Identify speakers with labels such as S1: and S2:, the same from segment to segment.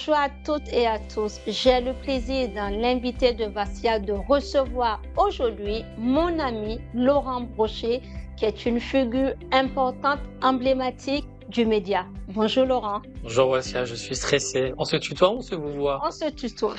S1: Bonjour à toutes et à tous. J'ai le plaisir dans l'invité de Vassia de recevoir aujourd'hui mon ami Laurent Brochet, qui est une figure importante, emblématique du média. Bonjour Laurent.
S2: Bonjour Vassia, je suis stressé. On se tutoie ou on se vous voit?
S1: On se tutoie.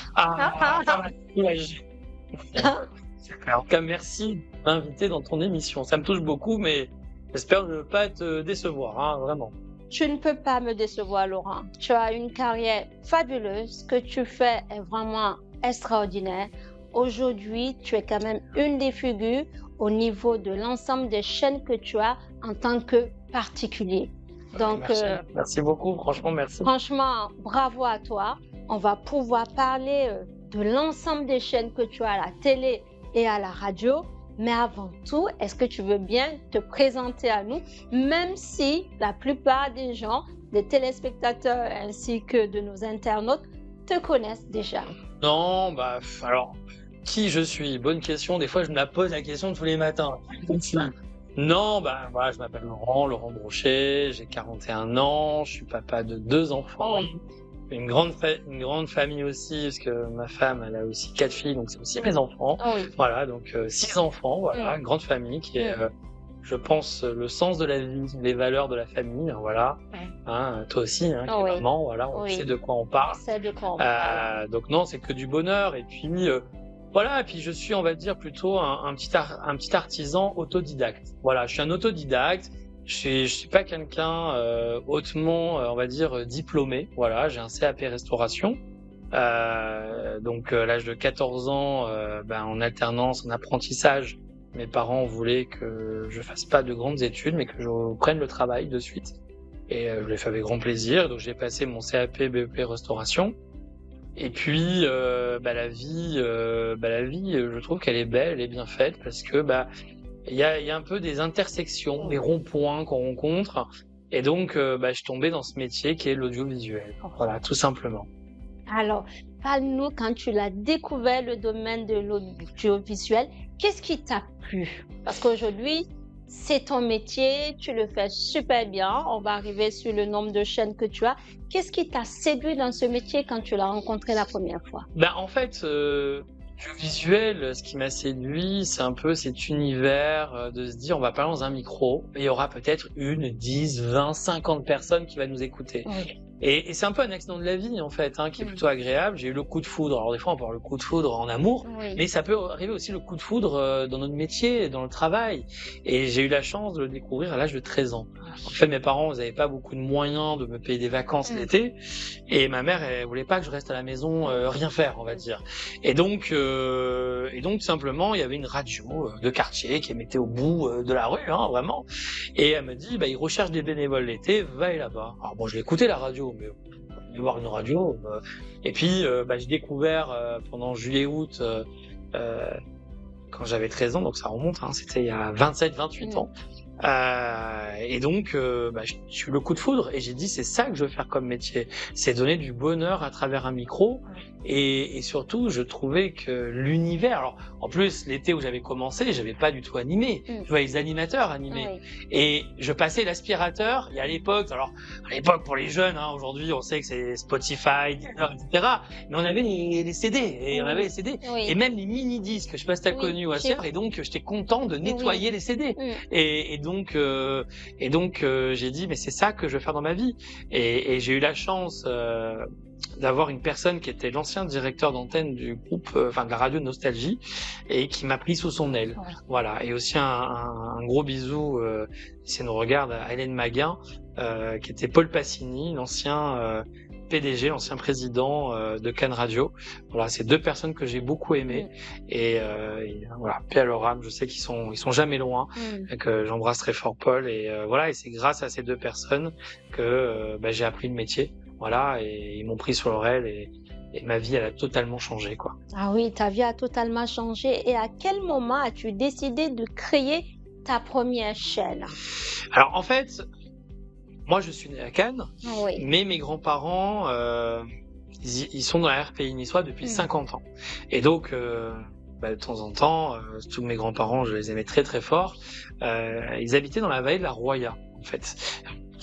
S2: Super. En tout cas, merci de m'inviter dans ton émission. Ça me touche beaucoup, mais j'espère ne pas te décevoir, hein, vraiment.
S1: Tu ne peux pas me décevoir, Laurent. Tu as une carrière fabuleuse. Ce que tu fais est vraiment extraordinaire. Aujourd'hui, tu es quand même une des figures au niveau de l'ensemble des chaînes que tu as en tant que particulier. Donc,
S2: merci beaucoup, franchement, merci.
S1: Franchement, bravo à toi. On va pouvoir parler de l'ensemble des chaînes que tu as à la télé et à la radio. Mais avant tout, est-ce que tu veux bien te présenter à nous, même si la plupart des gens, des téléspectateurs ainsi que de nos internautes, te connaissent déjà?
S2: Non, alors, qui je suis? Bonne question. Des fois, je me la pose la question tous les matins. Non, voilà, je m'appelle Laurent Brochet, j'ai 41 ans, je suis papa de 2 enfants.
S1: Oui.
S2: Une grande famille aussi, parce que ma femme, elle a aussi 4 filles, donc c'est aussi mes enfants.
S1: Oui.
S2: Voilà, donc 6 enfants, voilà, une grande famille qui est, je pense, le sens de la vie, les valeurs de la famille, hein, voilà. Hein, toi aussi, hein, qui est maman, voilà, on sait de quoi on parle.
S1: C'est de quoi on parle.
S2: Donc non, c'est que du bonheur. Et puis voilà, et puis je suis, on va dire, plutôt un petit artisan autodidacte. Voilà, je suis un autodidacte. Je suis pas quelqu'un hautement, on va dire, diplômé. Voilà, j'ai un CAP restauration. Donc l'âge de 14 ans, en alternance, en apprentissage, mes parents voulaient que je fasse pas de grandes études, mais que je prenne le travail de suite. Et je l'ai fait avec grand plaisir. Donc j'ai passé mon CAP BEP restauration. Et puis la vie, je trouve qu'elle est belle, elle est bien faite parce que il y a un peu des intersections, des ronds-points qu'on rencontre, et donc je suis tombé dans ce métier qui est l'audiovisuel. Voilà, tout simplement.
S1: Alors, parle-nous, quand tu l'as découvert, le domaine de l'audiovisuel, qu'est-ce qui t'a plu? Parce qu'aujourd'hui, c'est ton métier, tu le fais super bien. On va arriver sur le nombre de chaînes que tu as. Qu'est-ce qui t'a séduit dans ce métier quand tu l'as rencontré la première fois?
S2: En fait, visuel, ce qui m'a séduit, c'est un peu cet univers de se dire on va parler dans un micro et il y aura peut-être 1, 10, 20, 50 personnes qui va nous écouter.
S1: Oui.
S2: Et c'est un peu un accident de la vie en fait, hein, qui est plutôt agréable. J'ai eu le coup de foudre. Alors des fois on peut avoir le coup de foudre en amour, mais ça peut arriver aussi le coup de foudre dans notre métier, dans le travail. Et j'ai eu la chance de le découvrir à l'âge de 13 ans. En fait, mes parents, ils n'avaient pas beaucoup de moyens de me payer des vacances l'été, et ma mère, elle voulait pas que je reste à la maison rien faire, on va dire. Et donc simplement, il y avait une radio de quartier qui émettait au bout de la rue, hein, vraiment. Et elle me dit, ils recherchent des bénévoles l'été, va aller là-bas. Alors bon, je l'ai écouté la radio, mais je vais voir une radio. Et puis, j'ai découvert pendant juillet-août, quand j'avais 13 ans, donc ça remonte, hein, c'était il y a 27-28 ans. Et donc, j'ai eu le coup de foudre et j'ai dit c'est ça que je veux faire comme métier, c'est donner du bonheur à travers un micro. Et surtout, je trouvais que l'univers, alors en plus l'été où j'avais commencé, j'avais pas du tout animé, je voyais les animateurs animés, et je passais l'aspirateur. Et à l'époque pour les jeunes, hein, aujourd'hui on sait que c'est Spotify, Deezer, etc. Mais on avait les CD, et on avait les CD, et même les mini disques. Je sais pas si t'as connu Wasser, et donc j'étais content de nettoyer les CD. Et donc j'ai dit mais c'est ça que je veux faire dans ma vie. Et j'ai eu la chance d'avoir une personne qui était l'ancien directeur d'antenne du groupe, de la radio Nostalgie, et qui m'a pris sous son aile. Voilà. Et aussi un gros bisou, si elle nous regarde, à Hélène Maguin, qui était Paul Passini, l'ancien PDG, l'ancien président de Cannes Radio. Voilà, c'est 2 personnes que j'ai beaucoup aimées. Et voilà, paix à leur âme. Je sais qu'ils sont jamais loin. Et que j'embrasse très fort Paul. Et voilà, et c'est grâce à ces 2 personnes que j'ai appris le métier. Voilà, et ils m'ont pris sur leur et ma vie, elle a totalement changé, quoi.
S1: Ah oui, ta vie a totalement changé. Et à quel moment as-tu décidé de créer ta première chaîne?
S2: Alors, en fait, moi, je suis né à Cannes, mais mes grands-parents, ils sont dans la RPI niçois depuis 50 ans. Et donc, de temps en temps, tous mes grands-parents, je les aimais très très fort, ils habitaient dans la vallée de la Roya, en fait.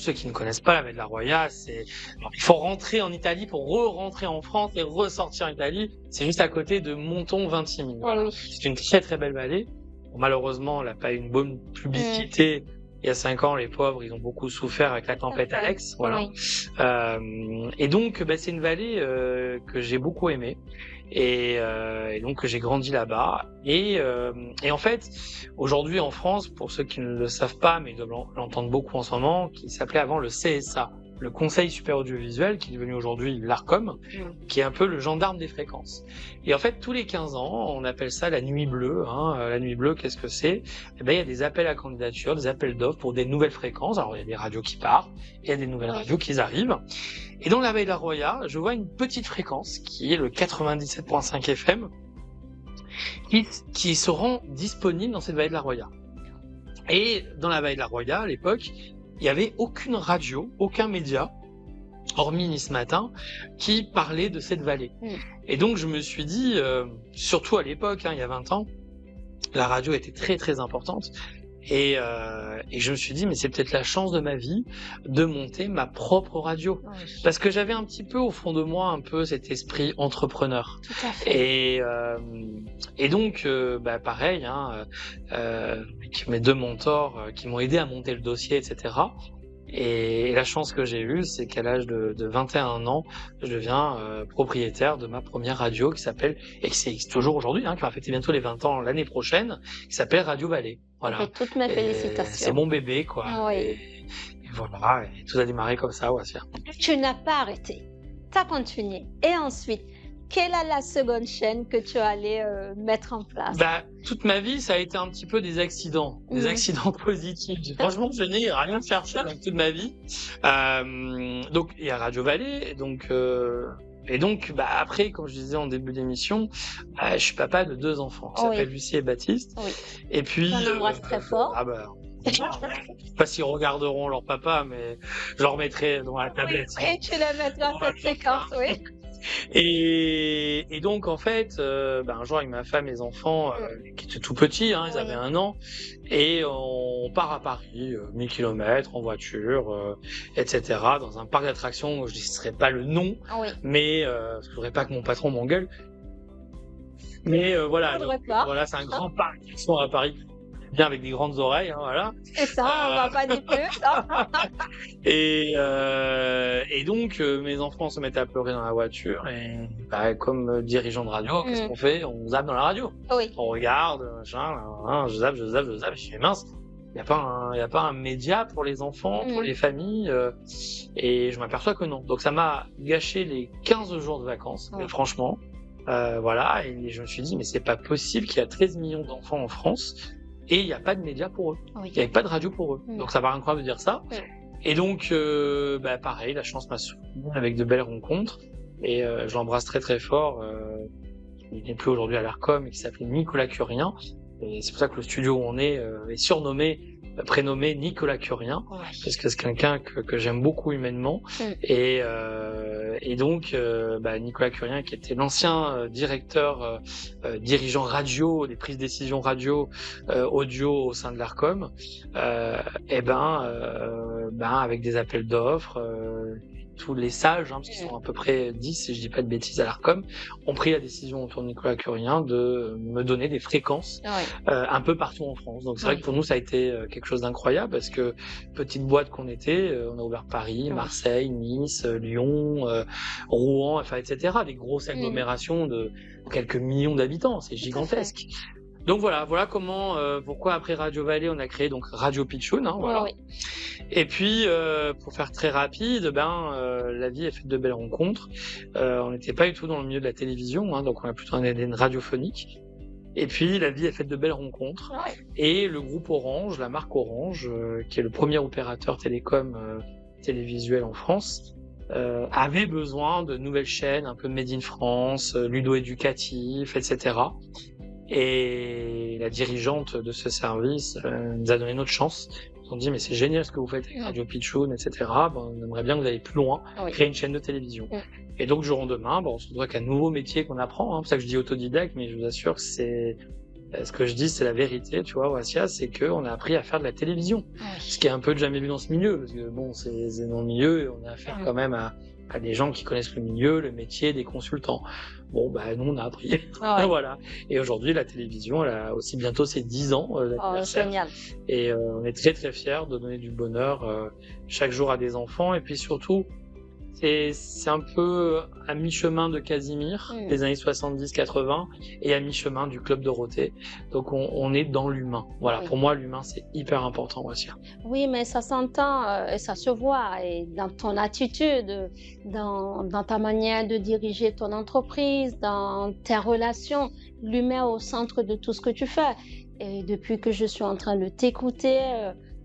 S2: ceux qui ne connaissent pas la Vallée de la Roya, il faut rentrer en Italie pour re-rentrer en France et ressortir en Italie. C'est juste à côté de Monton-Vintimille. Voilà.
S1: Oui.
S2: C'est une très très belle vallée. Bon, malheureusement, elle n'a pas eu une bonne publicité. Il y a 5 ans, les pauvres, ils ont beaucoup souffert avec la tempête Alex. Voilà. Oui. Et donc, c'est une vallée que j'ai beaucoup aimée. Et donc que j'ai grandi là-bas. Et en fait, aujourd'hui en France, pour ceux qui ne le savent pas, mais ils doivent l'entendre beaucoup en ce moment, qui s'appelait avant le CSA, le Conseil supérieur audiovisuel, qui est devenu aujourd'hui l'ARCOM, qui est un peu le gendarme des fréquences. Et en fait, tous les 15 ans, on appelle ça la nuit bleue. La nuit bleue, qu'est-ce que c'est? Eh ben, il y a des appels à candidature, des appels d'offres pour des nouvelles fréquences. Alors, il y a des radios qui partent, il y a des nouvelles radios qui arrivent. Et dans la Vallée de la Roya, je vois une petite fréquence qui est le 97.5 FM qui se rend disponible dans cette Vallée de la Roya. Et dans la Vallée de la Roya, à l'époque, il n'y avait aucune radio, aucun média, hormis Nice Matin, qui parlait de cette vallée. Et donc je me suis dit, surtout à l'époque, il y a 20 ans, la radio était très très importante. Et je me suis dit, mais c'est peut-être la chance de ma vie de monter ma propre radio. Parce que j'avais un petit peu au fond de moi un peu cet esprit entrepreneur.
S1: Tout à fait.
S2: Et donc, pareil, avec mes 2 mentors qui m'ont aidé à monter le dossier, etc. Et la chance que j'ai eue, c'est qu'à l'âge de 21 ans, je deviens propriétaire de ma première radio qui s'appelle, et qui existe toujours aujourd'hui, qui va fêter bientôt les 20 ans l'année prochaine, qui s'appelle Radio Vallée. Voilà.
S1: Toutes mes félicitations.
S2: C'est mon bébé, quoi.
S1: Oui.
S2: Et voilà, et tout a démarré comme ça, Wasia.
S1: Tu n'as pas arrêté. Tu as continué. Et ensuite, quelle est la seconde chaîne que tu allais mettre en place?
S2: Toute ma vie, ça a été un petit peu des accidents positifs. Franchement, je n'ai rien cherché dans toute ma vie. Donc, il y a Radio Vallée, et donc, après, comme je disais en début d'émission, je suis papa de 2 enfants qui s'appellent Lucie et Baptiste.
S1: Oui.
S2: Et puis,
S1: on embrasse très fort.
S2: Je sais pas s'ils regarderont leur papa, mais je leur mettrai dans la tablette.
S1: Et tu les mettras cette séquence, oui.
S2: Et donc, en fait, un jour, avec ma femme et les enfants, qui étaient tout petits, ils avaient 1 an, et on part à Paris, 1000 km en voiture, etc., dans un parc d'attractions, je ne dirai pas le nom, mais parce que je voudrais pas que mon patron m'engueule. Mais voilà, c'est un grand parc d'attractions à Paris, bien avec des grandes oreilles, voilà.
S1: C'est ça, on va pas dire plus.
S2: Et donc, mes enfants se mettent à pleurer dans la voiture et comme dirigeant de radio, qu'est-ce qu'on fait? On zappe dans la radio.
S1: Oui.
S2: On regarde, je zappe, je suis mince. Il y a pas un média pour les enfants, pour les familles, et je m'aperçois que non. Donc ça m'a gâché les 15 jours de vacances, franchement. Voilà, et je me suis dit, mais c'est pas possible qu'il y a 13 millions d'enfants en France et il n'y a pas de médias pour eux. Il n'y avait pas de radio pour eux. Donc ça paraît incroyable de dire ça. Et donc, pareil, la chance m'a soutenu avec de belles rencontres. Et je l'embrasse très très fort. Il n'est plus aujourd'hui à l'ARCOM, qui s'appelait Nicolas Curien. Et c'est pour ça que le studio où on est prénommé Nicolas Curien, parce que c'est quelqu'un que j'aime beaucoup humainement. Et donc, Nicolas Curien, qui était l'ancien directeur, dirigeant radio, des prises de décision radio, audio au sein de l'ARCOM, avec des appels d'offres, tous les sages, parce qu'ils sont à peu près 10, si je dis pas de bêtises, à l'ARCOM, ont pris la décision autour de Nicolas Curien de me donner des fréquences un peu partout en France. Donc c'est vrai que pour nous, ça a été quelque chose d'incroyable, parce que petite boîte qu'on était, on a ouvert Paris, Marseille, Nice, Lyon, Rouen, etc. Des grosses agglomérations de quelques millions d'habitants, c'est gigantesque. Donc voilà comment, pourquoi après Radio Vallée, on a créé donc Radio Pitchoun, voilà. Et puis, pour faire très rapide, la vie est faite de belles rencontres. On n'était pas du tout dans le milieu de la télévision, donc on a plutôt un ADN radiophonique. Et puis, la vie est faite de belles rencontres. Et le groupe Orange, la marque Orange, qui est le premier opérateur télécom télévisuel en France, avait besoin de nouvelles chaînes, un peu made in France, ludo-éducatif, etc. Et la dirigeante de ce service nous a donné notre chance. Ils ont dit, mais c'est génial ce que vous faites avec Radio Pitchoun, etc. On aimerait bien que vous alliez plus loin, créer une chaîne de télévision. Et donc, jour au lendemain, on se retrouve avec un nouveau métier qu'on apprend. C'est pour ça que je dis autodidacte, mais je vous assure que c'est Ce que je dis, c'est la vérité, tu vois, Wassia, c'est qu'on a appris à faire de la télévision.
S1: Oui.
S2: Ce qui est un peu jamais vu dans ce milieu, parce que bon, c'est dans le milieu, et on a affaire quand même à des gens qui connaissent le milieu, le métier, des consultants. Bon, bah, nous, on a appris.
S1: Ouais.
S2: Voilà. Et aujourd'hui, la télévision, elle a aussi bientôt ses 10 ans d'anniversaire.
S1: Génial.
S2: Et on est très, très fiers de donner du bonheur chaque jour à des enfants. Et puis surtout, c'est un peu à mi-chemin de Casimir, des années 70-80, et à mi-chemin du Club Dorothée. Donc on est dans l'humain. Voilà, pour moi, l'humain, c'est hyper important aussi.
S1: Oui, mais ça s'entend et ça se voit et dans ton attitude, dans ta manière de diriger ton entreprise, dans tes relations, l'humain au centre de tout ce que tu fais. Et depuis que je suis en train de t'écouter,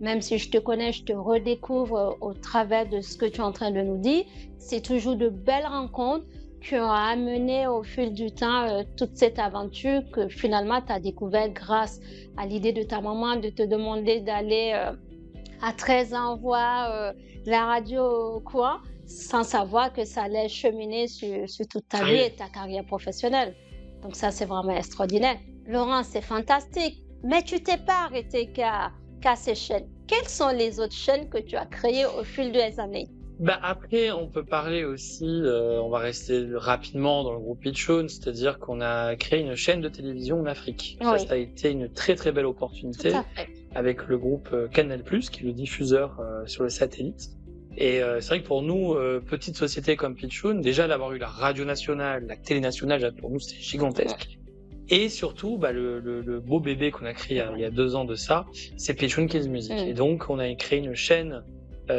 S1: même si je te connais, je te redécouvre au travers de ce que tu es en train de nous dire. C'est toujours de belles rencontres qui ont amené au fil du temps toute cette aventure que finalement tu as découvert grâce à l'idée de ta maman de te demander d'aller à 13 ans voir la radio au coin sans savoir que ça allait cheminer sur toute ta vie et ta carrière professionnelle. Donc ça, c'est vraiment extraordinaire. Laurent, c'est fantastique. Mais tu t'es pas arrêté qu'à ces chaînes. Quelles sont les autres chaînes que tu as créées au fil des années?
S2: Bah après, on peut parler aussi, on va rester rapidement dans le groupe Pitchoun, c'est-à-dire qu'on a créé une chaîne de télévision en Afrique.
S1: Oui.
S2: Ça a été une très très belle opportunité avec le groupe Canal+, qui est le diffuseur sur le satellite. Et c'est vrai que pour nous, petite société comme Pitchoun, déjà d'avoir eu la radio nationale, la télé nationale, pour nous c'était gigantesque. Et surtout, bah, le beau bébé qu'on a créé il y a 2 ans de ça, c'est Pitchoun Kids Music. Et donc, on a créé une chaîne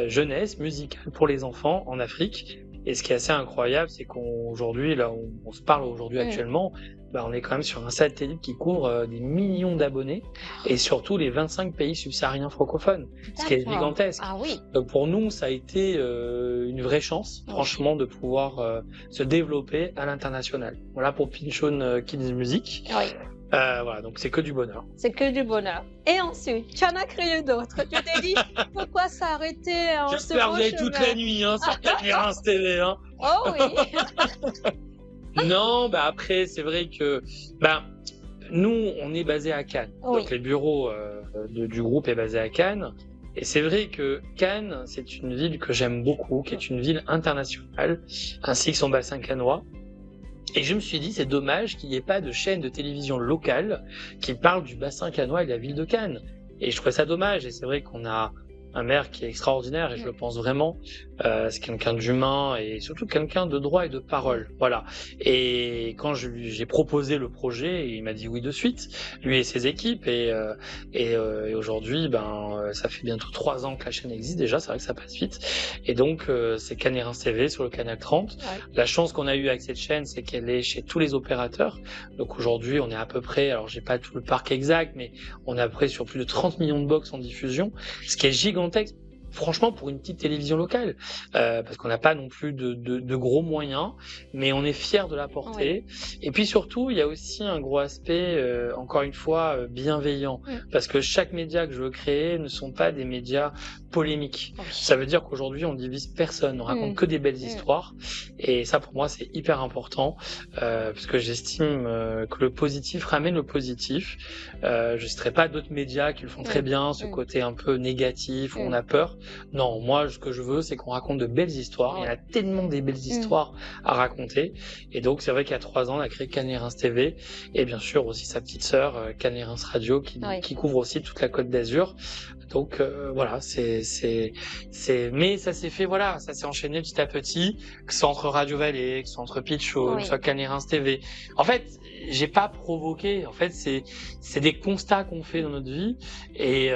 S2: jeunesse musicale pour les enfants en Afrique. Et ce qui est assez incroyable, c'est qu'aujourd'hui, là, on se parle aujourd'hui actuellement, bah, on est quand même sur un satellite qui couvre des millions d'abonnés et surtout les 25 pays subsahariens francophones, ce qui est gigantesque.
S1: Ah oui.
S2: Donc pour nous, ça a été une vraie chance, franchement, de pouvoir se développer à l'international. Voilà pour Pitchoun Kids Music.
S1: Oui.
S2: Voilà, donc c'est que du bonheur.
S1: C'est que du bonheur. Et ensuite, tu en as créé d'autres. Tu t'es dit, pourquoi s'arrêter en ce beau chemin?
S2: J'espère toute la nuit sur Canérins TV.
S1: Oh oui.
S2: Non, bah après, c'est vrai que nous, on est basé à Cannes. Donc les bureaux du groupe est basé à Cannes. Et c'est vrai que Cannes, c'est une ville que j'aime beaucoup, qui est une ville internationale, ainsi que son bassin cannois. Et je me suis dit, c'est dommage qu'il n'y ait pas de chaîne de télévision locale qui parle du bassin cannois et de la ville de Cannes. Et je trouvais ça dommage. Et c'est vrai qu'on a un maire qui est extraordinaire, et je le pense vraiment. C'est quelqu'un d'humain et surtout quelqu'un de droit et de parole. Voilà. Et quand j'ai proposé le projet, il m'a dit oui de suite, lui et ses équipes. Et aujourd'hui, ça fait bientôt 3 ans que la chaîne existe déjà. C'est vrai que ça passe vite. Et donc, c'est Canérins TV sur le canal 30. La chance qu'on a eue avec cette chaîne, c'est qu'elle est chez tous les opérateurs. Donc aujourd'hui, on est à peu près, alors j'ai pas tout le parc exact, mais on est à peu près sur plus de 30 millions de box en diffusion, ce qui est gigantesque. Franchement, pour une petite télévision locale, parce qu'on n'a pas non plus de gros moyens, mais on est fiers de l'apporter. Et puis surtout, il y a aussi un gros aspect, encore une fois, bienveillant, parce que chaque média que je veux créer ne sont pas des médias polémiques. Ça veut dire qu'aujourd'hui, on divise personne, on raconte que des belles histoires, et ça, pour moi, c'est hyper important, parce que j'estime que le positif ramène le positif. Je ne citerai pas d'autres médias qui le font très bien, ce côté un peu négatif où on a peur. Non, moi, ce que je veux, c'est qu'on raconte de belles histoires. Il y en a tellement des belles histoires à raconter. Et donc, c'est vrai qu'il y a 3 ans, on a créé Canérins TV. Et bien sûr, aussi sa petite sœur, Canérins Radio, qui couvre aussi toute la Côte d'Azur. Donc, voilà, mais ça s'est fait, voilà, ça s'est enchaîné petit à petit, que ce soit entre Radio Vallée, que ce soit entre Pitchoun, que ce soit Canérins TV. En fait, j'ai pas provoqué. En fait, c'est des constats qu'on fait dans notre vie. Et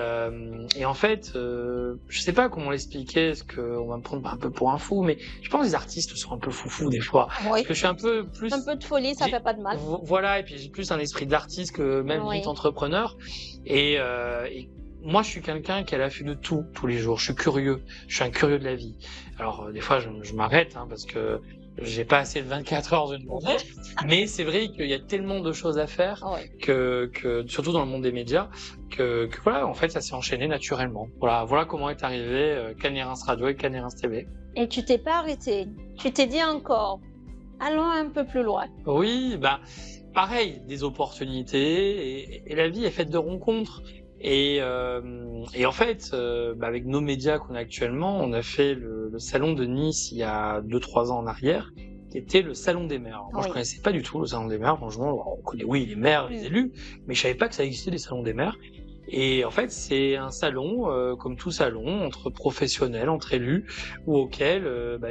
S2: en fait, je sais pas comment l'expliquer, parce qu'on va me prendre un peu pour un fou, mais je pense que les artistes sont un peu foufous des fois. Parce que je suis un peu plus...
S1: Un peu de folie, ça fait pas de mal.
S2: Voilà, et puis j'ai plus un esprit d'artiste que même vite entrepreneur. Et moi, je suis quelqu'un qui a l'affût de tout, tous les jours. Je suis curieux. Je suis un curieux de la vie. Alors, des fois, je m'arrête, parce que j'ai pas assez de 24 heures d'une journée. Mais c'est vrai qu'il y a tellement de choses à faire que surtout dans le monde des médias, que voilà, en fait, ça s'est enchaîné naturellement. Voilà comment est arrivé Canérins Radio et Canérins TV.
S1: Et tu t'es pas arrêté. Tu t'es dit encore, allons un peu plus loin.
S2: Oui, pareil, des opportunités, et la vie est faite de rencontres. Et en fait, avec nos médias qu'on a actuellement, on a fait le salon de Nice il y a 2-3 ans en arrière, qui était le salon des maires. Alors, moi, je connaissais pas du tout le salon des maires. Franchement, on connaît, oui, les maires, les élus, mais je savais pas que ça existait, des salons des maires. Et en fait, c'est un salon, comme tout salon, entre professionnels, entre élus, auquel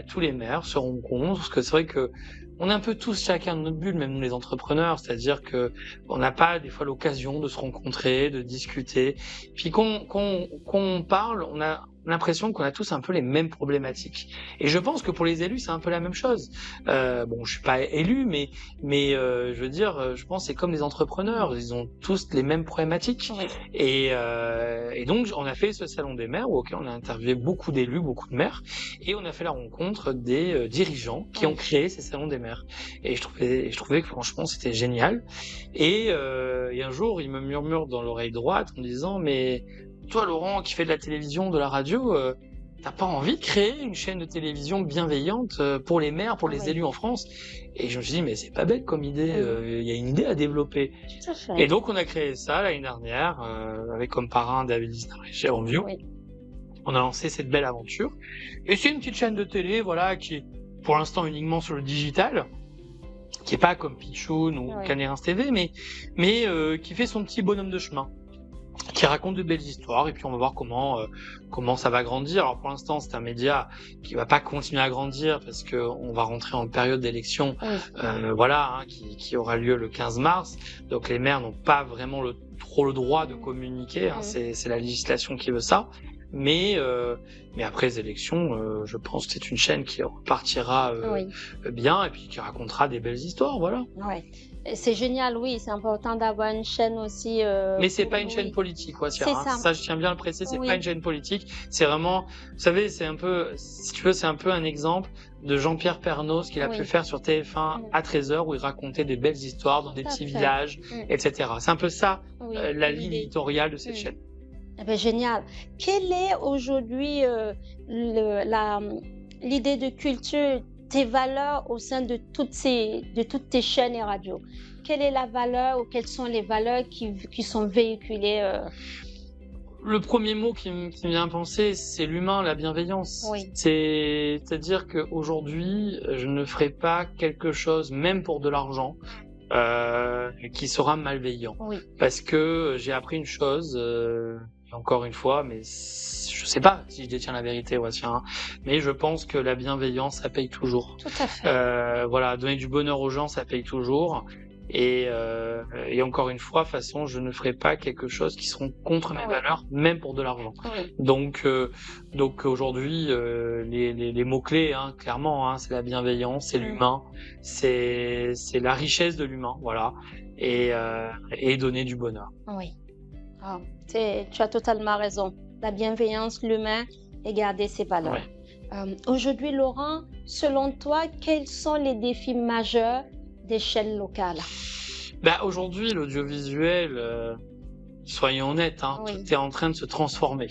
S2: tous les maires se rencontrent. Parce que c'est vrai que on est un peu tous chacun de notre bulle, même nous les entrepreneurs. C'est-à-dire que on n'a pas des fois l'occasion de se rencontrer, de discuter. Puis qu'on parle, on a l'impression qu'on a tous un peu les mêmes problématiques. Et je pense que pour les élus, c'est un peu la même chose. Bon, je suis pas élu, mais je veux dire, je pense que c'est comme les entrepreneurs, ils ont tous les mêmes problématiques.
S1: Oui.
S2: Et donc on a fait ce salon des maires auquel on a interviewé beaucoup d'élus, beaucoup de maires, et on a fait la rencontre des dirigeants qui ont créé ces salons des maires. Et je trouvais que franchement c'était génial. Et un jour, il me murmure dans l'oreille droite en me disant, mais toi, Laurent, qui fait de la télévision, de la radio, t'as pas envie de créer une chaîne de télévision bienveillante pour les maires, pour les élus en France? Et je me suis dit, mais c'est pas bête comme idée, il y a une idée à développer.
S1: Tout à fait.
S2: Et donc, on a créé ça l'année dernière, avec comme parrain David Lisnard et Jérôme Viau.
S1: Oui.
S2: On a lancé cette belle aventure. Et c'est une petite chaîne de télé, voilà, qui est pour l'instant uniquement sur le digital, qui est pas comme Pitchoun ou Canérins TV, mais qui fait son petit bonhomme de chemin, qui raconte de belles histoires, et puis on va voir comment ça va grandir. Alors pour l'instant, c'est un média qui va pas continuer à grandir parce que on va rentrer en période d'élection, qui aura lieu le 15 mars. Donc les maires n'ont pas vraiment trop le droit de communiquer, hein, c'est la législation qui veut ça. Mais après les élections, je pense que c'est une chaîne qui repartira bien, et puis qui racontera des belles histoires, voilà.
S1: Ouais. C'est génial, oui, c'est important d'avoir une chaîne aussi.
S2: Mais c'est pas une chaîne politique,
S1: c'est
S2: ça, je tiens bien à le préciser, c'est pas une chaîne politique, c'est vraiment, vous savez, c'est un peu, si tu veux, c'est un peu un exemple de Jean-Pierre Pernaut, ce qu'il a pu faire sur TF1 à 13h, où il racontait des belles histoires dans des petits villages, etc. C'est un peu ça, la ligne éditoriale de cette chaîne.
S1: Eh ben, génial. Quelle est aujourd'hui l'idée de culture, tes valeurs au sein de toutes tes chaînes et radios? Quelle est la valeur, ou quelles sont les valeurs qui sont véhiculées?
S2: Le premier mot qui me vient à penser, c'est l'humain, la bienveillance. C'est-à-dire qu'aujourd'hui, je ne ferai pas quelque chose, même pour de l'argent, qui sera malveillant. Parce que j'ai appris une chose, encore une fois, mais je sais pas si je détiens la vérité, mais je pense que la bienveillance, ça paye toujours.
S1: Tout à fait.
S2: Voilà, donner du bonheur aux gens, ça paye toujours. Et encore une fois, de toute façon, je ne ferai pas quelque chose qui seront contre mes valeurs, même pour de l'argent. Donc aujourd'hui, les mots-clés, clairement, c'est la bienveillance, c'est l'humain, c'est la richesse de l'humain, voilà, et donner du bonheur.
S1: Oui. Ah, tu as totalement raison. La bienveillance, l'humain, et garder ses valeurs. Aujourd'hui, Laurent, selon toi, quels sont les défis majeurs des chaînes locales?
S2: Aujourd'hui, l'audiovisuel, soyons honnêtes, tout est en train de se transformer.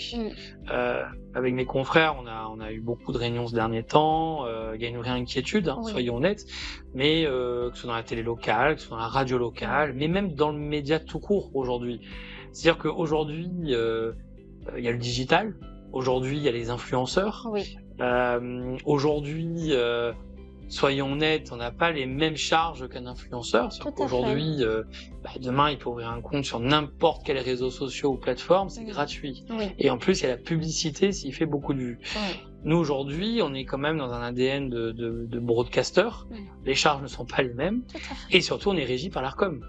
S2: Avec mes confrères, on a eu beaucoup de réunions ces derniers temps. Il y a une vraie inquiétude, soyons honnêtes, mais que ce soit dans la télé locale, que ce soit dans la radio locale, mais même dans le média tout court aujourd'hui. C'est-à-dire qu'aujourd'hui, il y a le digital. Aujourd'hui, il y a les influenceurs. Aujourd'hui, soyons honnêtes, on n'a pas les mêmes charges qu'un influenceur. Aujourd'hui, demain, il peut ouvrir un compte sur n'importe quel réseau social ou plateforme, c'est gratuit. Et en plus, il y a la publicité s'il fait beaucoup de vues. Nous, aujourd'hui, on est quand même dans un ADN de broadcaster. Les charges ne sont pas les mêmes. Et surtout, on est régi par l'Arcom.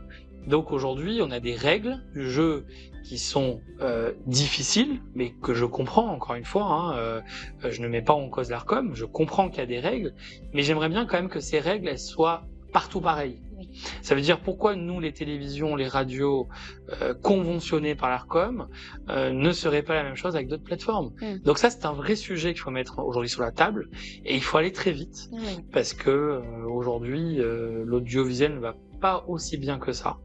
S2: Donc aujourd'hui, on a des règles du jeu qui sont difficiles, mais que je comprends, encore une fois. Je ne mets pas en cause l'Arcom, je comprends qu'il y a des règles, mais j'aimerais bien quand même que ces règles, elles soient partout pareilles. Ça veut dire pourquoi nous, les télévisions, les radios conventionnées par l'Arcom, ne seraient pas la même chose avec d'autres plateformes. Donc ça, c'est un vrai sujet qu'il faut mettre aujourd'hui sur la table, et il faut aller très vite, parce que aujourd'hui, l'audiovisuel ne va pas aussi bien que ça.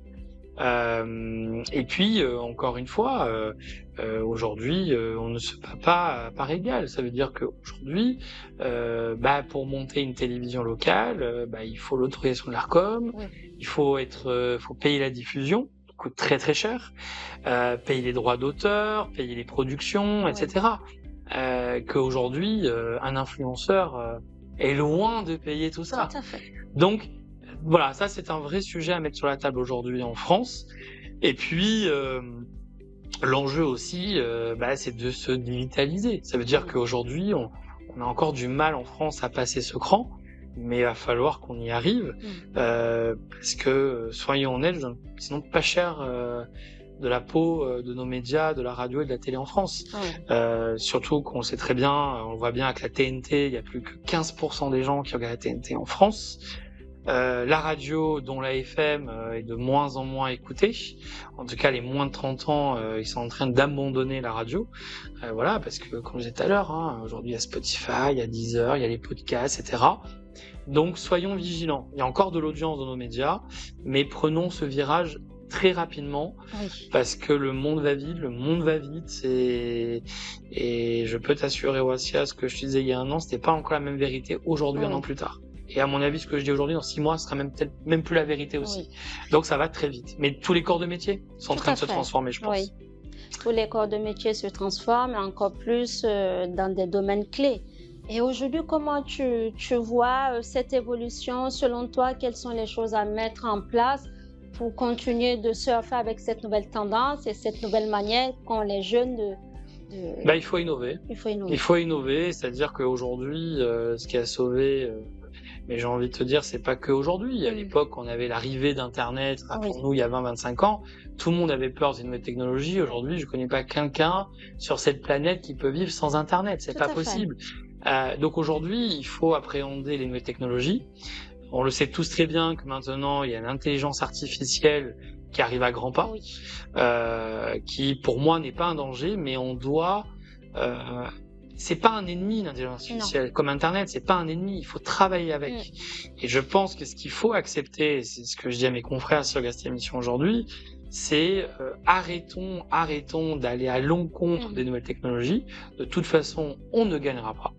S2: Et puis, encore une fois, aujourd'hui, on ne se bat pas à part égale. Ça veut dire qu'aujourd'hui, pour monter une télévision locale, il faut l'autorisation de l'Arcom, il faut faut payer la diffusion, qui coûte très très cher, payer les droits d'auteur, payer les productions, etc. Qu'aujourd'hui, un influenceur est loin de payer tout ça.
S1: Tout à fait.
S2: Donc, voilà, ça c'est un vrai sujet à mettre sur la table aujourd'hui en France. Et puis, l'enjeu aussi, c'est de se digitaliser. Ça veut dire qu'aujourd'hui, on a encore du mal en France à passer ce cran, mais il va falloir qu'on y arrive, parce que, soyons honnêtes, sinon pas cher de la peau de nos médias, de la radio et de la télé en France. Surtout qu'on sait très bien, on voit bien avec la TNT, il y a plus que 15% des gens qui regardent la TNT en France. La radio, dont la FM est de moins en moins écoutée. En tout cas, les moins de 30 ans, ils sont en train d'abandonner la radio. Voilà, parce que, comme je disais tout à l'heure, aujourd'hui, il y a Spotify, il y a Deezer, il y a les podcasts, etc. Donc, soyons vigilants. Il y a encore de l'audience dans nos médias, mais prenons ce virage très rapidement, parce que le monde va vite, et je peux t'assurer, Wassia, ce que je te disais il y a un an, c'était pas encore la même vérité aujourd'hui, un an plus tard. Et à mon avis, ce que je dis aujourd'hui, dans 6 mois, ce sera peut-être même plus la vérité aussi. Donc ça va très vite. Mais tous les corps de métier sont en train de se transformer, je pense.
S1: Tous les corps de métier se transforment, et encore plus dans des domaines clés. Et aujourd'hui, comment tu vois cette évolution? Selon toi, quelles sont les choses à mettre en place pour continuer de surfer avec cette nouvelle tendance et cette nouvelle manière qu'ont les jeunes
S2: il faut innover. Il faut innover, c'est-à-dire qu'aujourd'hui, ce qui a sauvé... mais j'ai envie de te dire, c'est pas que aujourd'hui. À l'époque, on avait l'arrivée d'Internet, rappelons-nous, il y a 20-25 ans, tout le monde avait peur des nouvelles technologies. Aujourd'hui, je connais pas quelqu'un sur cette planète qui peut vivre sans Internet. C'est pas possible. Donc aujourd'hui, il faut appréhender les nouvelles technologies. On le sait tous très bien que maintenant, il y a l'intelligence artificielle qui arrive à grands pas, qui, pour moi, n'est pas un danger, mais on doit... c'est pas un ennemi, l'intelligence artificielle. Comme Internet, c'est pas un ennemi. Il faut travailler avec. Et je pense que ce qu'il faut accepter, c'est ce que je dis à mes confrères sur Gasté Émission aujourd'hui, c'est arrêtons d'aller à l'encontre des nouvelles technologies. De toute façon, on ne gagnera pas.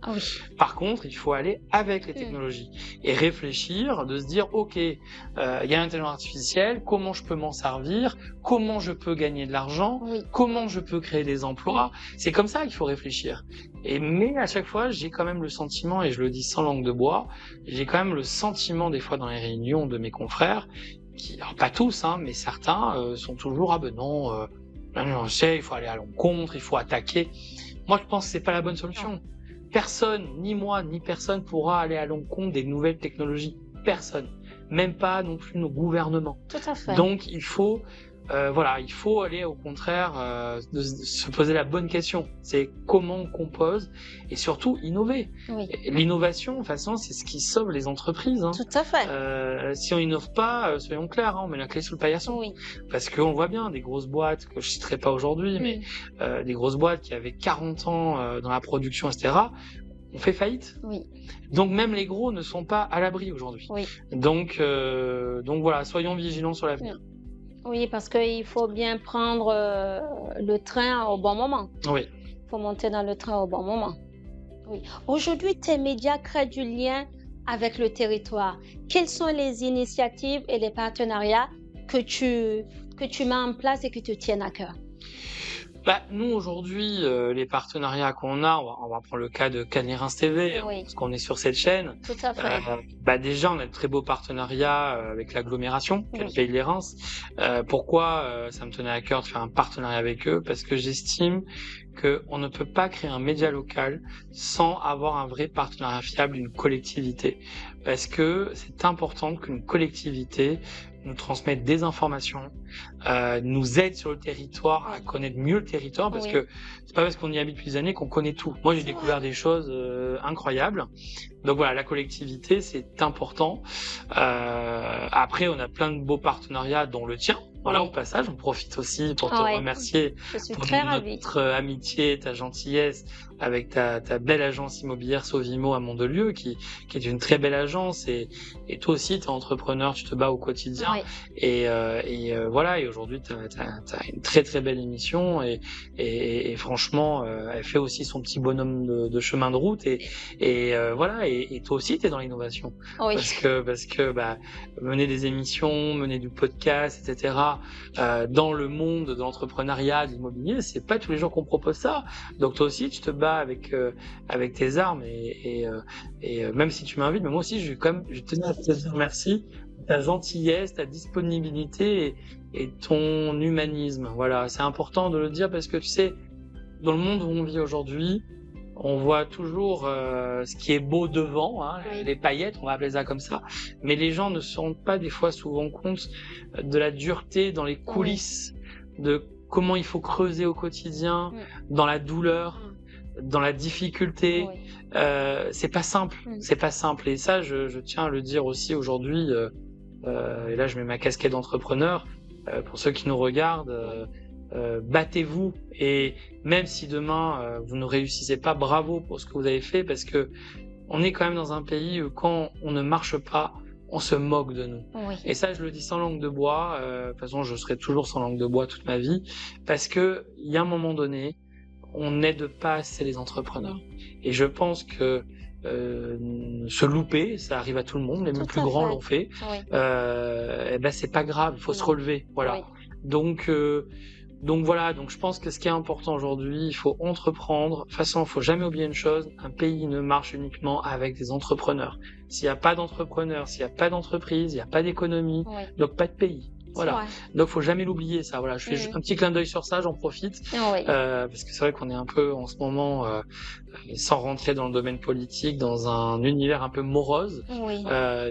S2: Par contre, il faut aller avec les technologies et réfléchir, de se dire, ok, il y a l'intelligence artificielle, comment je peux m'en servir, comment je peux gagner de l'argent, comment je peux créer des emplois. C'est comme ça qu'il faut réfléchir. Mais à chaque fois, j'ai quand même le sentiment, et je le dis sans langue de bois, j'ai quand même le sentiment des fois dans les réunions de mes confrères, alors pas tous, mais certains sont toujours je sais, il faut aller à l'encontre, il faut attaquer. Moi, je pense que c'est pas la bonne solution. Personne, ni moi, ni personne pourra aller à l'encontre des nouvelles technologies. Personne, même pas non plus nos gouvernements.
S1: Tout à fait.
S2: Donc il faut il faut aller au contraire de se poser la bonne question. C'est comment on compose et surtout innover. L'innovation, de toute façon, c'est ce qui sauve les entreprises.
S1: Tout à fait.
S2: Si on innove pas, soyons clairs, on met la clé sous le paillasson. Parce qu'on voit bien des grosses boîtes que je citerai pas aujourd'hui, mais des grosses boîtes qui avaient 40 ans dans la production, etc. On fait faillite. Donc même les gros ne sont pas à l'abri aujourd'hui. Donc voilà, soyons vigilants sur l'avenir.
S1: Oui, parce qu'il faut bien prendre le train au bon moment. Il faut monter dans le train au bon moment. Aujourd'hui, tes médias créent du lien avec le territoire. Quelles sont les initiatives et les partenariats que tu mets en place et qui te tiennent à cœur?
S2: Nous, aujourd'hui, les partenariats qu'on a, on va prendre le cas de Cannes TV, parce qu'on est sur cette chaîne.
S1: Tout à fait.
S2: Déjà, on a de très beaux partenariats avec l'agglomération, qui est le Pays de Reims. Pourquoi ça me tenait à cœur de faire un partenariat avec eux? Parce que j'estime qu'on ne peut pas créer un média local sans avoir un vrai partenariat fiable, une collectivité. Parce que c'est important qu'une collectivité nous transmette des informations, nous aide sur le territoire à connaître mieux le territoire, parce que c'est pas parce qu'on y habite depuis des années qu'on connaît tout. Moi, j'ai découvert des choses incroyables. Donc voilà, la collectivité, c'est important. Après, on a plein de beaux partenariats, dont le tien, Voilà,
S1: Oui.
S2: au passage, on profite aussi pour te
S1: Ouais.
S2: remercier
S1: Je suis
S2: pour
S1: très ravie.
S2: notre amitié, ta gentillesse avec ta belle agence immobilière Sovimo à Mandelieu, qui est une très belle agence. Et toi aussi, tu es entrepreneur, tu te bats au quotidien.
S1: Oui.
S2: Voilà, et aujourd'hui, tu as une très très belle émission. Et franchement, elle fait aussi son petit bonhomme de chemin de route. Voilà, et toi aussi, tu es dans l'innovation.
S1: Oui.
S2: Parce que bah, mener des émissions, mener du podcast, etc., dans le monde de l'entrepreneuriat, de l'immobilier, c'est pas tous les jours qu'on propose ça. Donc toi aussi, tu te bats avec tes armes même si tu m'invites, mais moi aussi, je tenais à te dire merci, ta gentillesse, ta disponibilité et ton humanisme. Voilà, c'est important de le dire parce que tu sais, dans le monde où on vit aujourd'hui, on voit toujours ce qui est beau devant, hein,
S1: Oui.
S2: les paillettes, on va appeler ça comme ça, mais les gens ne se rendent pas des fois souvent compte de la dureté dans les coulisses, de comment il faut creuser au quotidien, dans la douleur, dans la difficulté.
S1: Oui.
S2: C'est pas simple, c'est pas simple. Et ça, je tiens à le dire aussi aujourd'hui. Et là, je mets ma casquette d'entrepreneur. Pour ceux qui nous regardent, battez-vous. Et même si demain vous ne réussissez pas, bravo pour ce que vous avez fait, parce que on est quand même dans un pays où quand on ne marche pas, on se moque de nous.
S1: Oui.
S2: Et ça, je le dis sans langue de bois. De toute façon, je serai toujours sans langue de bois toute ma vie, parce que il y a un moment donné, on n'aide pas assez les entrepreneurs. Et je pense que se louper, ça arrive à tout le monde, les plus grands l'ont fait.
S1: Oui.
S2: Et ben c'est pas grave, il faut se relever. Voilà.
S1: Oui.
S2: Donc voilà, donc je pense que ce qui est important aujourd'hui, il faut entreprendre. De toute façon, il faut jamais oublier une chose, un pays ne marche uniquement avec des entrepreneurs. S'il n'y a pas d'entrepreneurs, s'il n'y a pas d'entreprise, il n'y a pas d'économie, donc pas de pays. Voilà. Donc faut jamais l'oublier, ça. Voilà, je fais juste un petit clin d'œil sur ça, j'en profite.
S1: Oui.
S2: Parce que c'est vrai qu'on est un peu en ce moment, sans rentrer dans le domaine politique, dans un univers un peu morose.
S1: Oui.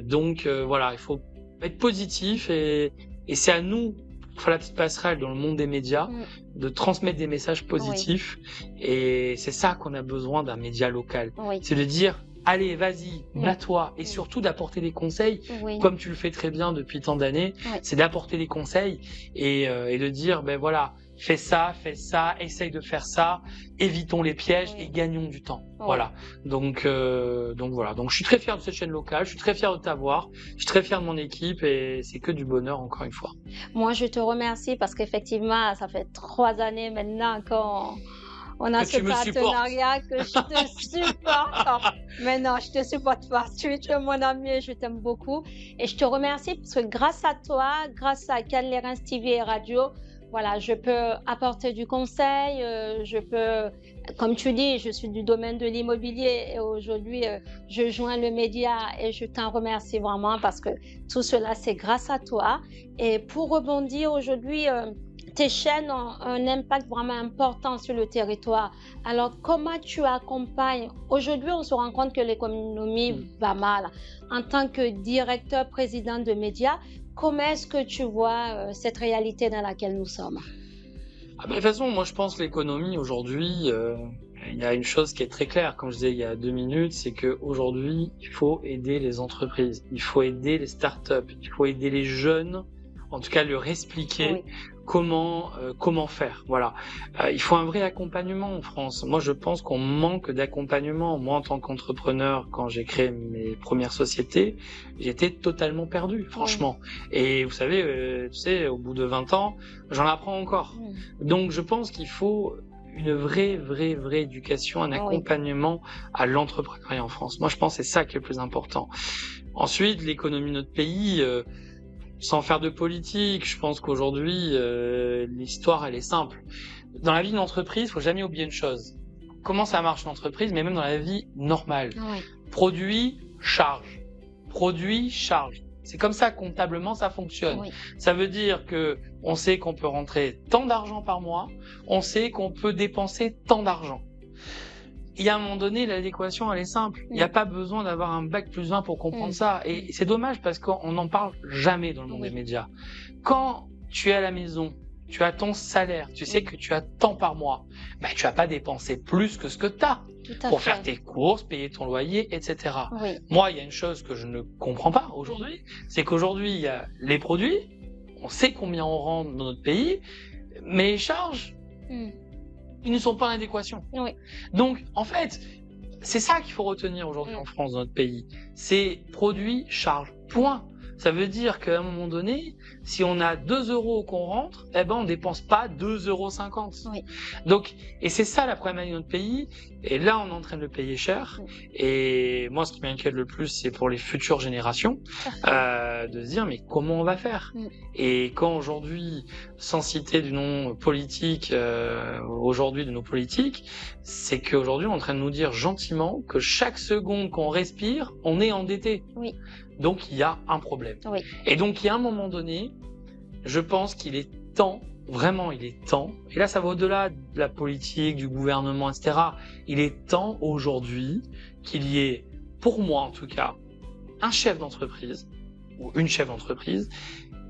S2: Donc voilà, il faut être positif et c'est à nous, pour faire la petite passerelle dans le monde des médias, de transmettre des messages positifs. Et c'est ça qu'on a besoin d'un média local.
S1: Oui.
S2: C'est de dire, allez, vas-y, bats-toi. Et surtout d'apporter des conseils, comme tu le fais très bien depuis tant d'années. C'est d'apporter des conseils et de dire, ben voilà, fais ça, essaye de faire ça, évitons les pièges et gagnons du temps. Voilà. Donc voilà. Donc je suis très fier de cette chaîne locale, je suis très fier de t'avoir, je suis très fier de mon équipe et c'est que du bonheur encore une fois.
S1: Moi, je te remercie parce qu'effectivement, ça fait 3 années maintenant qu'on a ce partenariat que je te supporte. Mais non, je te supporte pas. Tu es mon ami et je t'aime beaucoup. Et je te remercie parce que grâce à toi, grâce à Cannes-Lérins TV et Radio, voilà, je peux apporter du conseil, je peux, comme tu dis, je suis du domaine de l'immobilier et aujourd'hui, je joins le média et je t'en remercie vraiment parce que tout cela, c'est grâce à toi. Et pour rebondir aujourd'hui, tes chaînes ont un impact vraiment important sur le territoire. Alors, comment tu accompagnes? Aujourd'hui, on se rend compte que l'économie va mal. En tant que directeur, président de médias, comment est-ce que tu vois cette réalité dans laquelle nous sommes?
S2: De toute façon, moi je pense que l'économie aujourd'hui, il y a une chose qui est très claire, comme je disais il y a 2 minutes, c'est qu'aujourd'hui, il faut aider les entreprises, il faut aider les startups, il faut aider les jeunes, en tout cas leur expliquer comment faire. Voilà. Il faut un vrai accompagnement en France. Moi, je pense qu'on manque d'accompagnement. Moi, en tant qu'entrepreneur, quand j'ai créé mes premières sociétés, j'étais totalement perdu, franchement. Et vous savez, tu sais, au bout de 20 ans, j'en apprends encore. Donc, je pense qu'il faut une vraie éducation, un accompagnement à l'entrepreneuriat en France. Moi, je pense que c'est ça qui est le plus important. Ensuite, l'économie de notre pays, sans faire de politique, je pense qu'aujourd'hui, l'histoire, elle est simple. Dans la vie d'une entreprise, il faut jamais oublier une chose. Comment ça marche l'entreprise, mais même dans la vie normale. Produit, charge. Produit, charge. C'est comme ça, comptablement, ça fonctionne. Ça veut dire que on sait qu'on peut rentrer tant d'argent par mois, on sait qu'on peut dépenser tant d'argent. Il y a un moment donné, l'équation, elle est simple. Il n'y a pas besoin d'avoir un bac plus 20 pour comprendre ça. Et c'est dommage parce qu'on n'en parle jamais dans le monde des médias. Quand tu es à la maison, tu as ton salaire, tu sais que tu as tant par mois, bah, tu vas pas dépenser plus que ce que tu as pour faire tes courses, payer ton loyer, etc. Moi, il y a une chose que je ne comprends pas aujourd'hui, c'est qu'aujourd'hui, il y a les produits, on sait combien on rentre dans notre pays, mais les charges,
S1: Mm.
S2: ils ne sont pas en adéquation.
S1: Oui.
S2: Donc, en fait, c'est ça qu'il faut retenir aujourd'hui en France, dans notre pays. C'est produit, charge, point. Ça veut dire qu'à un moment donné, si on a 2 euros qu'on rentre, eh ben, on dépense pas 2,50 €.
S1: Oui.
S2: Donc, et c'est ça la problématique de notre pays. Et là, on est en train de le payer cher. Et moi, ce qui m'inquiète le plus, c'est pour les futures générations, de se dire, mais comment on va faire? Et quand aujourd'hui, sans citer du nom politique, aujourd'hui de nos politiques, c'est qu'aujourd'hui, on est en train de nous dire gentiment que chaque seconde qu'on respire, on est endetté.
S1: Oui.
S2: Donc, il y a un problème.
S1: Oui.
S2: Et donc, il y a un moment donné, je pense qu'il est temps, vraiment, il est temps, et là, ça va au-delà de la politique, du gouvernement, etc. Il est temps aujourd'hui qu'il y ait, pour moi en tout cas, un chef d'entreprise, ou une chef d'entreprise,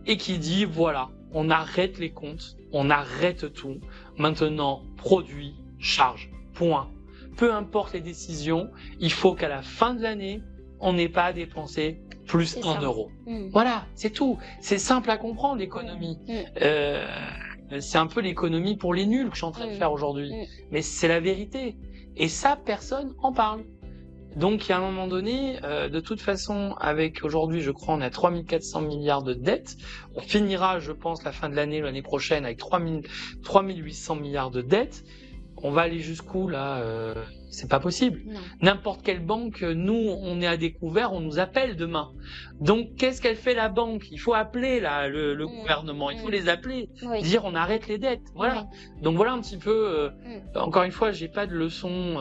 S2: et qui dit, voilà, on arrête les comptes, on arrête tout, maintenant, produit, charge, point. Peu importe les décisions, il faut qu'à la fin de l'année, on n'ait pas à dépenser plus
S1: C'est
S2: 1
S1: ça.
S2: euro. Voilà, c'est tout. C'est simple à comprendre, l'économie. C'est un peu l'économie pour les nuls que je suis en train de faire aujourd'hui. Mais c'est la vérité. Et ça, personne en parle. Donc, il y a un moment donné, de toute façon, avec aujourd'hui, je crois, on a 3 400 milliards de dettes. On finira, je pense, la fin de l'année prochaine, avec 3 800 milliards de dettes. On va aller jusqu'où, là c'est pas possible. N'importe quelle banque, nous, on est à découvert, on nous appelle demain. Donc, qu'est-ce qu'elle fait, la banque? Il faut appeler là, le gouvernement, il faut les appeler, dire on arrête les dettes. Voilà. Donc, voilà un petit peu, encore une fois, j'ai pas de leçons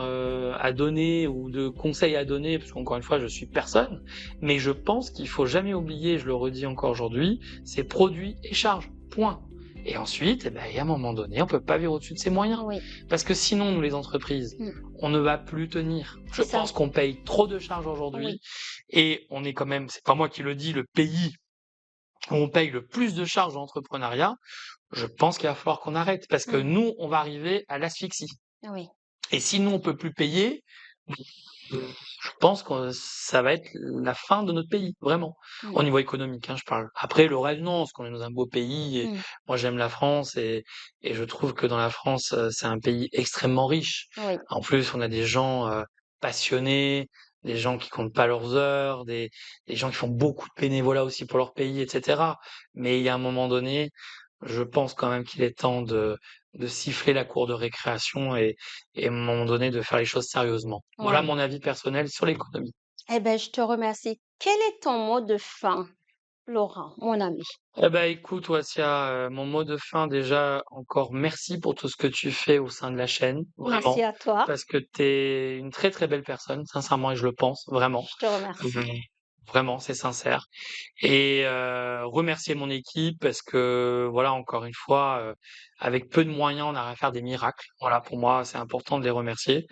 S2: à donner ou de conseils à donner, parce qu'encore une fois, je suis personne. Mais je pense qu'il faut jamais oublier, je le redis encore aujourd'hui, c'est produit et charge. Point. Et ensuite, il y a un moment donné, on peut pas vivre au-dessus de ses moyens. Parce que sinon, nous, les entreprises, on ne va plus tenir. Je pense qu'on paye trop de charges aujourd'hui. Et on est quand même, c'est pas moi qui le dis, le pays où on paye le plus de charges en entrepreneuriat. Je pense qu'il va falloir qu'on arrête. Parce que nous, on va arriver à l'asphyxie. Et si nous, on peut plus payer, je pense que ça va être la fin de notre pays, vraiment. Au niveau économique, je parle. Après, le reste, non, parce qu'on est dans un beau pays. Et moi, j'aime la France et je trouve que dans la France, c'est un pays extrêmement riche. En plus, on a des gens passionnés, des gens qui comptent pas leurs heures, des gens qui font beaucoup de bénévolat aussi pour leur pays, etc. Mais il y a un moment donné, je pense quand même qu'il est temps de siffler la cour de récréation et à un moment donné de faire les choses sérieusement. Voilà mon avis personnel sur l'économie.
S1: Eh ben, je te remercie. Quel est ton mot de fin, Laurent, mon ami?
S2: Eh ben, écoute, Wassia, mon mot de fin, déjà, encore merci pour tout ce que tu fais au sein de la chaîne, vraiment.
S1: Merci à toi.
S2: Parce que tu es une très très belle personne, sincèrement, et je le pense, vraiment.
S1: Je te remercie.
S2: Vraiment, c'est sincère. Et remercier mon équipe parce que, voilà, encore une fois, avec peu de moyens, on arrive à faire des miracles. Voilà, pour moi, c'est important de les remercier.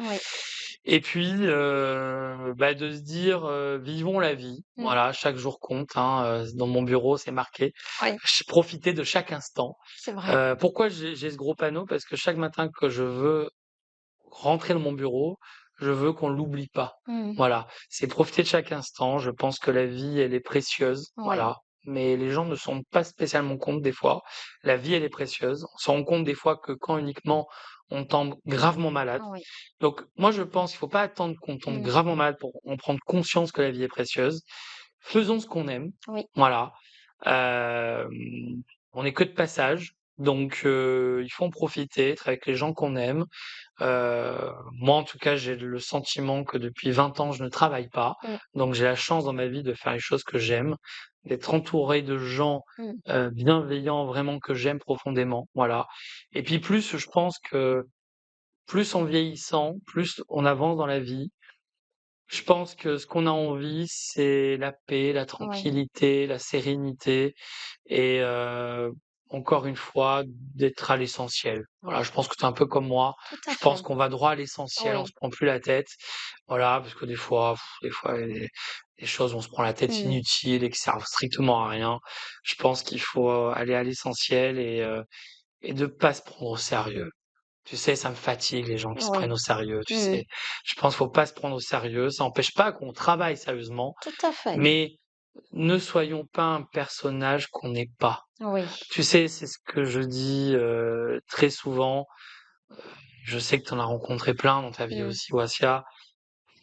S2: Et puis, de se dire, vivons la vie. Voilà, chaque jour compte. Dans mon bureau, c'est marqué. Profiter de chaque instant.
S1: C'est vrai.
S2: Pourquoi j'ai ce gros panneau? Parce que chaque matin que je veux rentrer dans mon bureau, je veux qu'on l'oublie pas. Voilà, c'est profiter de chaque instant. Je pense que la vie, elle est précieuse. Voilà. Mais les gens ne se rendent pas spécialement compte des fois. La vie, elle est précieuse. On se rend compte des fois que quand uniquement on tombe gravement malade. Donc, moi, je pense qu'il faut pas attendre qu'on tombe gravement malade pour en prendre conscience que la vie est précieuse. Faisons ce qu'on aime. Voilà. On n'est que de passage. Donc, il faut en profiter, être avec les gens qu'on aime. Moi, en tout cas, j'ai le sentiment que depuis 20 ans, je ne travaille pas. Donc, j'ai la chance dans ma vie de faire les choses que j'aime, d'être entouré de gens bienveillants, vraiment que j'aime profondément. Voilà. Et puis, plus, je pense que plus en vieillissant, plus on avance dans la vie. Je pense que ce qu'on a envie, c'est la paix, la tranquillité, la sérénité et encore une fois, d'être à l'essentiel. Voilà, je pense que tu es un peu comme moi.
S1: Tout à
S2: Je pense
S1: fait.
S2: qu'on va droit à l'essentiel, on se prend plus la tête. Voilà, parce que des fois, il y a des choses où on se prend la tête inutile et qui servent strictement à rien. Je pense qu'il faut aller à l'essentiel et de pas se prendre au sérieux. Tu sais, ça me fatigue les gens qui se prennent au sérieux, tu sais. Je pense qu'il faut pas se prendre au sérieux. Ça n'empêche pas qu'on travaille sérieusement,
S1: Tout à fait.
S2: mais ne soyons pas un personnage qu'on n'est pas.
S1: Oui.
S2: Tu sais, c'est ce que je dis très souvent. Je sais que tu en as rencontré plein dans ta vie
S1: Mm.
S2: aussi, Wassia.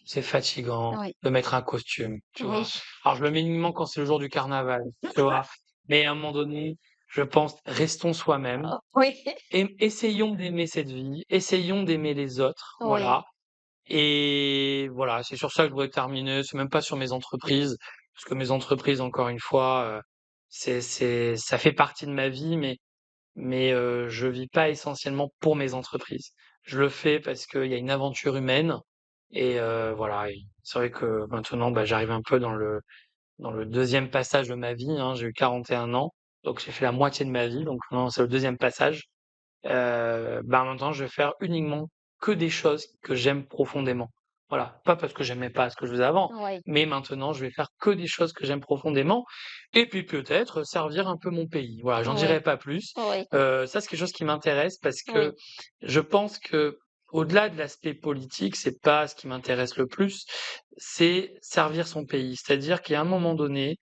S2: C'est fatigant
S1: Oui.
S2: de mettre un costume, tu vois.
S1: Oui.
S2: Alors, je le mets uniquement quand c'est le jour du carnaval, tu vois. Mais à un moment donné, je pense, restons soi-même.
S1: Oui.
S2: Et essayons d'aimer cette vie, essayons d'aimer les autres,
S1: Oui.
S2: voilà. Et voilà, c'est sur ça que je voudrais terminer. C'est même pas sur mes entreprises, parce que mes entreprises, encore une fois, ça fait partie de ma vie, mais je vis pas essentiellement pour mes entreprises. Je le fais parce qu'il y a une aventure humaine et voilà. Et c'est vrai que maintenant, bah, j'arrive un peu dans le deuxième passage de ma vie, hein. J'ai eu 41 ans, donc j'ai fait la moitié de ma vie, donc maintenant c'est le deuxième passage. Bah, maintenant, je vais faire uniquement que des choses que j'aime profondément. Voilà, pas parce que j'aimais pas ce que je faisais avant,
S1: Oui.
S2: mais maintenant, je vais faire que des choses que j'aime profondément et puis peut-être servir un peu mon pays. Voilà, j'en
S1: Oui.
S2: dirai pas plus.
S1: Oui.
S2: Ça, c'est quelque chose qui m'intéresse parce
S1: Oui.
S2: que je pense que au-delà de l'aspect politique, c'est pas ce qui m'intéresse le plus, c'est servir son pays. C'est-à-dire qu'à un moment donné,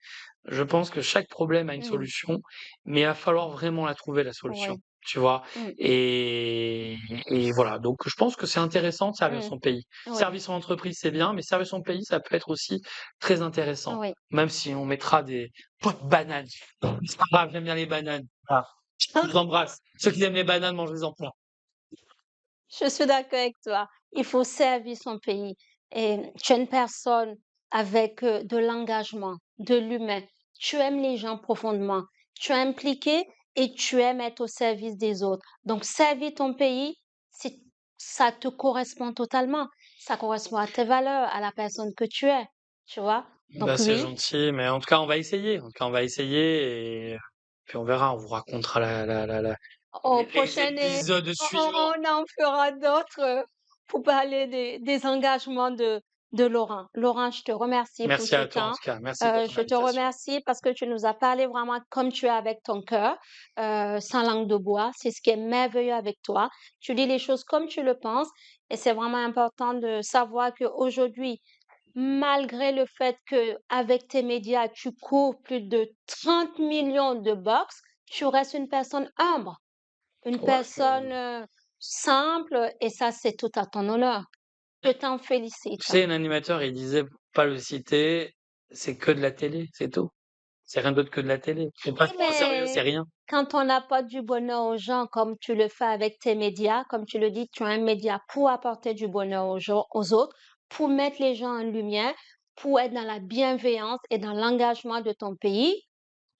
S2: je pense que chaque problème a une
S1: Mm.
S2: solution, mais il va falloir vraiment la trouver, la solution.
S1: Oui.
S2: Tu vois?
S1: Mm.
S2: Et et voilà, donc je pense que c'est intéressant de servir
S1: Mm.
S2: son pays.
S1: Oui.
S2: Servir son entreprise, c'est bien, mais servir son pays, ça peut être aussi très intéressant.
S1: Oui.
S2: Même si on mettra des pots de bananes. C'est pas grave, j'aime bien les bananes. Voilà. Je vous embrasse. Ceux qui aiment les bananes, mangez-en plein.
S1: Je suis d'accord avec toi. Il faut servir son pays. Et tu es une personne avec de l'engagement, de l'humain. Tu aimes les gens profondément. Tu es impliqué et tu aimes être au service des autres. Donc, servir ton pays, ça te correspond totalement. Ça correspond à tes valeurs, à la personne que tu es. Tu vois?
S2: Bah,
S1: Donc,
S2: c'est
S1: oui.
S2: gentil, mais en tout cas, on va essayer. En tout cas, on va essayer et puis on verra. On vous racontera
S1: Au
S2: les
S1: prochain,
S2: épisodes suivants.
S1: on en fera d'autres pour parler des engagements de Laurent. Laurent, je te remercie pour
S2: Merci
S1: ce
S2: à toi, en
S1: temps.
S2: tout cas. Merci pour ton
S1: Je te
S2: invitation.
S1: remercie parce que tu nous as parlé vraiment comme tu es avec ton cœur, sans langue de bois. C'est ce qui est merveilleux avec toi. Tu dis les choses comme tu le penses et c'est vraiment important de savoir qu'aujourd'hui, malgré le fait que avec tes médias, tu couvres plus de 30 millions de box, tu restes une personne humble. Une
S2: Ouais,
S1: personne, simple et ça, c'est tout à ton honneur. Je t'en
S2: tu
S1: félicite.
S2: sais, un animateur, il disait, pour pas le citer, c'est que de la télé, c'est tout. C'est rien d'autre que de la télé. Faut pas
S1: Oui,
S2: se prendre au sérieux, c'est
S1: mais
S2: rien.
S1: quand on apporte du bonheur aux gens comme tu le fais avec tes médias, comme tu le dis, tu as un média pour apporter du bonheur aux gens aux autres, pour mettre les gens en lumière, pour être dans la bienveillance et dans l'engagement de ton pays,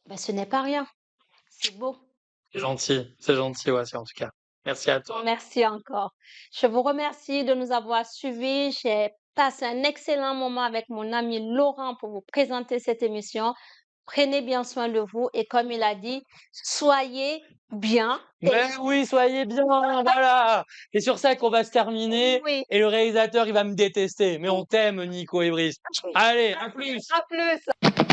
S1: ben, ce n'est pas rien. C'est beau.
S2: C'est gentil, ouais, c'est en tout cas. Merci à toi.
S1: Merci encore. Je vous remercie de nous avoir suivis. J'ai passé un excellent moment avec mon ami Laurent pour vous présenter cette émission. Prenez bien soin de vous et comme il a dit, soyez bien et
S2: Mais oui, soyez bien, voilà. C'est sur ça qu'on va se terminer.
S1: oui,
S2: Et le réalisateur, il va me détester. Mais on t'aime, Nico et Brice. Allez, à plus.
S1: à plus.